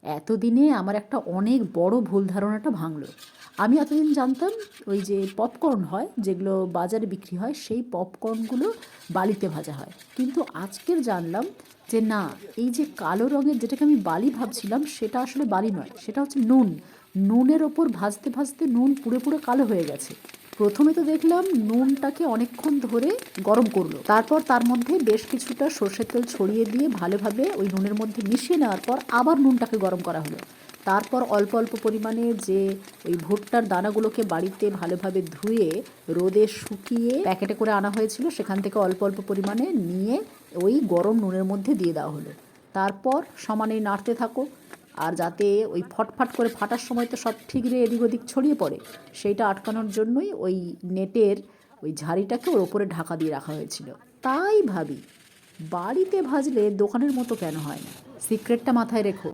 এতদিনে আমার একটা অনেক বড় ভুল ধারণাটা ভাঙলো। আমি এতদিন জানতাম ওই যে পপকর্ন হয় যেগুলো বাজারে বিক্রি হয়, সেই পপকর্নগুলো বালিতে ভাজা হয়, কিন্তু আজকের জানলাম যে না, এই যে কালো রঙের যেটাকে আমি বালি ভাবছিলাম সেটা আসলে বালি নয়, সেটা হচ্ছে নুন। নুনের ওপর ভাজতে ভাজতে নুন পুড়ে পুড়ে কালো হয়ে গেছে। প্রথমে তো দেখলাম নুনটাকে অনেকক্ষণ ধরে গরম করলো, তারপর তার মধ্যে বেশ কিছুটা সর্ষের তেল ছড়িয়ে দিয়ে ভালোভাবে ওই নুনের মধ্যে মিশিয়ে নেওয়ার পর আবার নুনটাকে গরম করা হলো। তারপর অল্প অল্প পরিমাণে যে ওই ভুট্টার দানাগুলোকে বাড়িতে ভালোভাবে ধুয়ে রোদে শুকিয়ে প্যাকেটে করে আনা হয়েছিল, সেখান থেকে অল্প অল্প পরিমাণে নিয়ে ওই গরম নুনের মধ্যে দিয়ে দেওয়া হলো। তারপর সমানে নাড়তে থাকো, আর যাতে ওই ফটফট করে ফাটার সময় তো সব ঠিকরে এদিক ওদিক ছড়িয়ে পড়ে, সেইটা আটকানোর জন্যই ওই নেটের ওই ঝাড়িটাকে ওর ওপরে ঢাকা দিয়ে রাখা হয়েছিল। তাই ভাবি, বাড়িতে ভাজলে দোকানের মতো কেন হয় না? সিক্রেটটা মাথায় রেখো।